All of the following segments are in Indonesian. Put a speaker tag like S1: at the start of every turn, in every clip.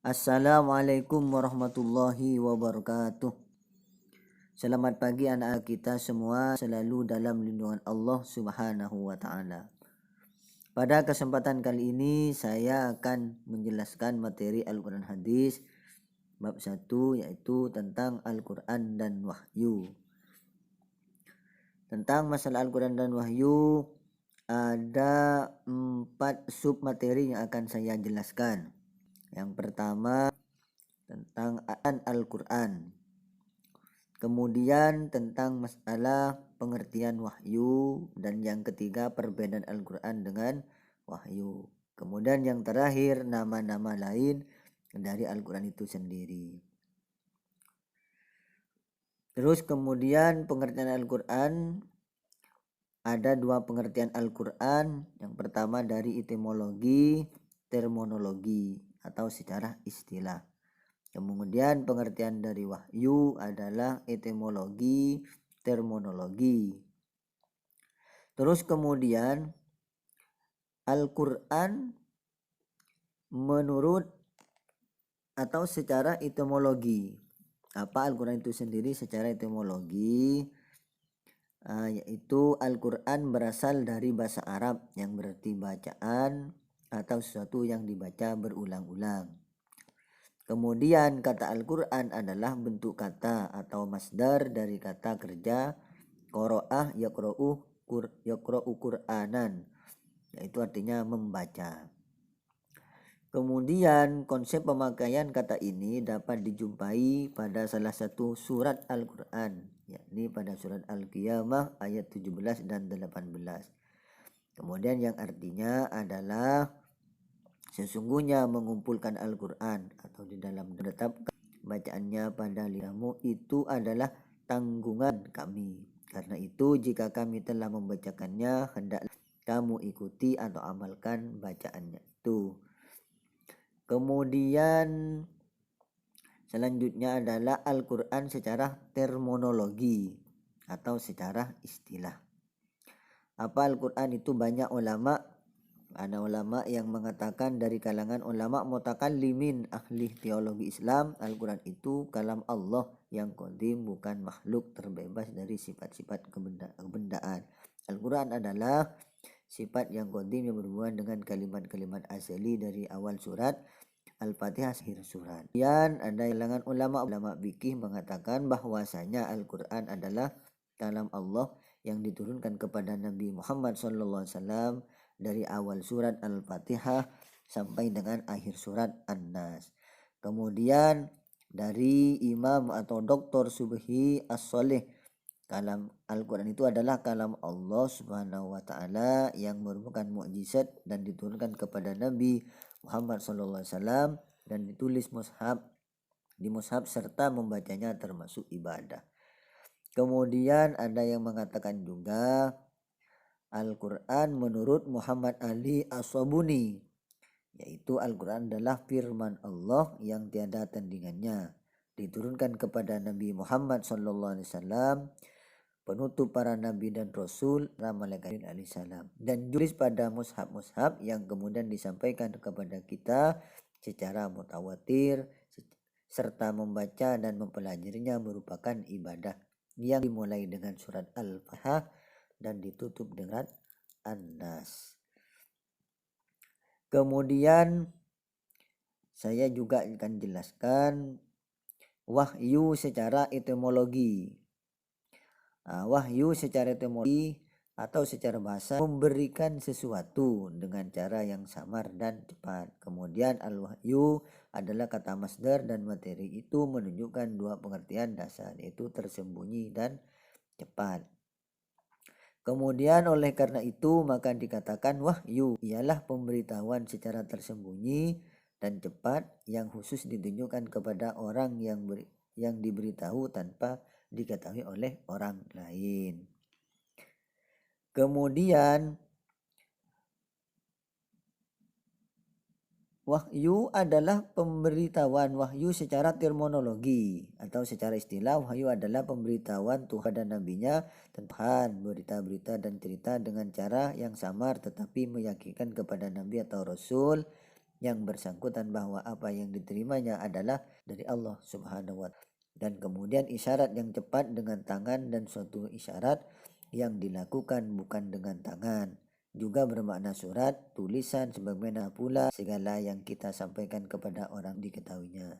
S1: Assalamualaikum warahmatullahi wabarakatuh. Selamat pagi anak kita semua, selalu dalam lindungan Allah Subhanahu wa taala. Pada kesempatan kali ini saya akan menjelaskan materi Al-Qur'an hadis bab 1, yaitu tentang Al-Qur'an dan wahyu. Tentang masalah Al-Qur'an dan wahyu ada 4 sub materi yang akan saya jelaskan. Yang pertama tentang Al-Qur'an. Kemudian tentang masalah pengertian wahyu, dan yang ketiga perbedaan Al-Qur'an dengan wahyu. Kemudian yang terakhir nama-nama lain dari Al-Qur'an itu sendiri. Terus kemudian pengertian Al-Qur'an, ada 2 pengertian Al-Qur'an. Yang pertama dari etimologi, terminologi atau secara istilah. Kemudian pengertian dari wahyu adalah etimologi, terminologi. Terus kemudian Al-Qur'an menurut atau secara etimologi. Apa Al-Qur'an itu sendiri secara etimologi? Yaitu Al-Qur'an berasal dari bahasa Arab yang berarti bacaan atau sesuatu yang dibaca berulang-ulang. Kemudian kata Al-Qur'an adalah bentuk kata atau masdar dari kata kerja qoro'ah yaqro'u Qur'anan, yaitu artinya membaca. Kemudian konsep pemakaian kata ini dapat dijumpai pada salah satu surat Al-Qur'an, yakni pada surat Al-Qiyamah ayat 17 dan 18. Kemudian yang artinya adalah sesungguhnya mengumpulkan Al-Qur'an atau di dalam menetapkan bacaannya pada lidahmu itu adalah tanggungan kami. Karena itu jika kami telah membacakannya, hendaklah kamu ikuti atau amalkan bacaannya itu. Kemudian selanjutnya adalah Al-Qur'an secara terminologi atau secara istilah. Apa Al-Qur'an itu? Banyak ulama, ada ulama yang mengatakan dari kalangan ulama mutakallimin ahli teologi Islam, Al-Qur'an itu kalam Allah yang qadim, bukan makhluk terbebas dari sifat-sifat kebendaan. Al-Qur'an adalah sifat yang qadim yang berhubungan dengan kalimat-kalimat asli dari awal surat Al-Fatihah akhir surat. Kemudian ada kalangan ulama fikih mengatakan bahwasanya Al-Qur'an adalah kalam Allah yang diturunkan kepada Nabi Muhammad SAW dari awal surat Al-Fatihah sampai dengan akhir surat An-Nas. Kemudian dari Imam atau Dr. Subhi As-Soleh, kalam Al-Qur'an itu adalah kalam Allah Subhanahu wa taala yang merupakan mukjizat dan diturunkan kepada Nabi Muhammad SAW dan ditulis di mushaf serta membacanya termasuk ibadah. Kemudian ada yang mengatakan juga Al-Qur'an menurut Muhammad Ali As-Sabuni, yaitu Al-Qur'an adalah firman Allah yang tiada tandingannya, diturunkan kepada Nabi Muhammad SAW, penutup para nabi dan rasul, malaikat alaihissalam, dan tulis pada mushaf-mushaf yang kemudian disampaikan kepada kita secara mutawatir, serta membaca dan mempelajarinya merupakan ibadah yang dimulai dengan surat Al-Fatihah dan ditutup dengan An-Nas. Kemudian saya juga akan jelaskan wahyu secara etimologi. Wahyu secara etimologi atau secara bahasa memberikan sesuatu dengan cara yang samar dan cepat. Kemudian al-wahyu adalah kata masdar dan materi itu menunjukkan 2 pengertian dasar, yaitu tersembunyi dan cepat. Kemudian oleh karena itu maka dikatakan wahyu ialah pemberitahuan secara tersembunyi dan cepat yang khusus ditunjukkan kepada orang yang diberitahu tanpa diketahui oleh orang lain. Kemudian wahyu adalah pemberitahuan. Wahyu secara terminologi atau secara istilah, wahyu adalah pemberitahuan Tuhan dan nabinya tentang berita-berita dan cerita dengan cara yang samar tetapi meyakinkan kepada nabi atau rasul yang bersangkutan bahwa apa yang diterimanya adalah dari Allah Subhanahu wa Ta'ala. Dan kemudian isyarat yang cepat dengan tangan dan suatu isyarat yang dilakukan bukan dengan tangan. Juga bermakna surat, tulisan, sebagaimana pula segala yang kita sampaikan kepada orang diketahuinya.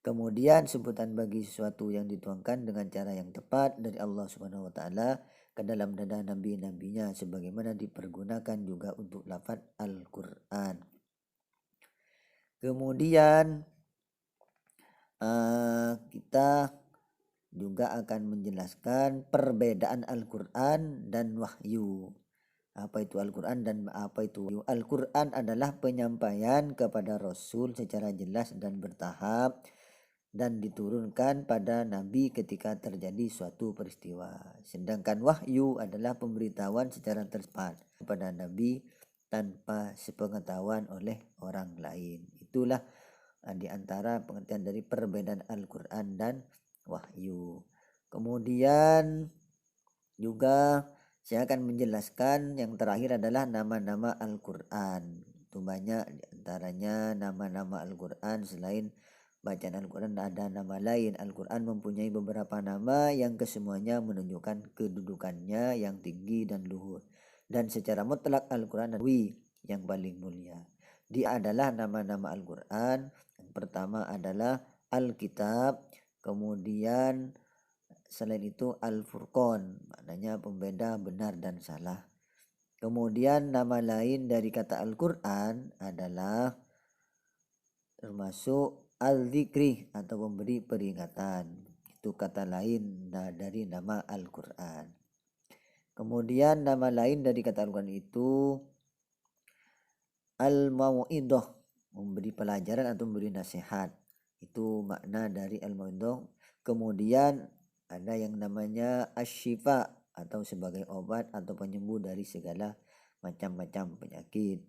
S1: Kemudian sebutan bagi sesuatu yang dituangkan dengan cara yang tepat dari Allah Subhanahu wa Ta'ala ke dalam dada nabi-nabinya, sebagaimana dipergunakan juga untuk lafaz Al-Qur'an. Kemudian kita juga akan menjelaskan perbedaan Al-Qur'an dan wahyu. Apa itu Al-Qur'an dan apa itu wahyu? Al-Qur'an adalah penyampaian kepada Rasul secara jelas dan bertahap dan diturunkan pada Nabi ketika terjadi suatu peristiwa. Sedangkan wahyu adalah pemberitahuan secara tepat kepada Nabi tanpa sepengetahuan oleh orang lain. Itulah di antara pengertian dari perbedaan Al-Qur'an dan wahyu. Kemudian juga saya akan menjelaskan yang terakhir adalah nama-nama Al-Qur'an. Itu banyak di antaranya nama-nama Al-Qur'an. Selain bacaan Al-Qur'an ada nama lain. Al-Qur'an mempunyai beberapa nama yang kesemuanya menunjukkan kedudukannya yang tinggi dan luhur. Dan secara mutlak Al-Qur'an yang paling mulia. Dia adalah nama-nama Al-Qur'an. Yang pertama adalah Al-Kitab, kemudian selain itu Al-Furqan, maknanya pembeda benar dan salah. Kemudian nama lain dari kata Al-Qur'an adalah termasuk Al-Zikri atau memberi peringatan. Itu kata lain dari nama Al-Qur'an. Kemudian nama lain dari kata Al-Qur'an itu Al-Mau'idah, memberi pelajaran atau memberi nasihat. Itu makna dari Al-Mau'idah. Kemudian ada yang namanya Asy-Syifa atau sebagai obat atau penyembuh dari segala macam-macam penyakit.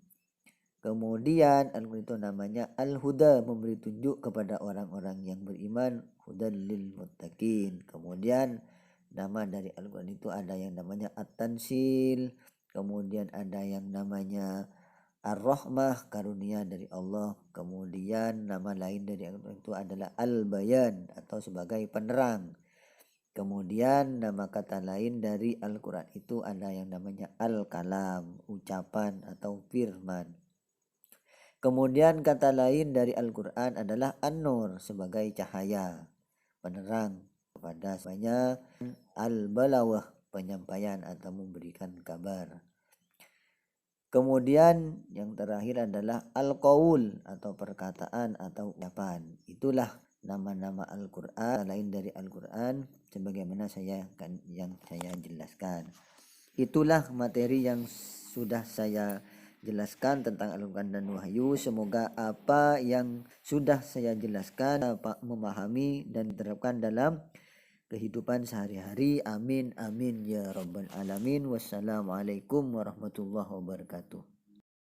S1: Kemudian Al-Qur'an itu namanya Al-Huda, memberi tunjuk kepada orang-orang yang beriman, hudal lil muttaqin. Kemudian nama dari Al-Qur'an itu ada yang namanya At-Tansil, kemudian ada yang namanya Ar-Rahmah, karunia dari Allah. Kemudian nama lain dari Al-Qur'an itu adalah Al-Bayan atau sebagai penerang. Kemudian nama kata lain dari Al-Qur'an itu ada yang namanya Al-Kalam, ucapan atau firman. Kemudian kata lain dari Al-Qur'an adalah An-Nur, sebagai cahaya, penerang kepada semuanya. Al-Balawah, penyampaian atau memberikan kabar. Kemudian yang terakhir adalah Al-Qaul atau perkataan atau ucapan. Itulah nama-nama Al-Qur'an lain dari Al-Qur'an sebagaimana yang saya jelaskan. Itulah materi yang sudah saya jelaskan tentang Al-Qur'an dan wahyu. Semoga apa yang sudah saya jelaskan dapat memahami dan diterapkan dalam kehidupan sehari-hari. Amin amin ya rabbal alamin. Wassalamualaikum warahmatullahi wabarakatuh.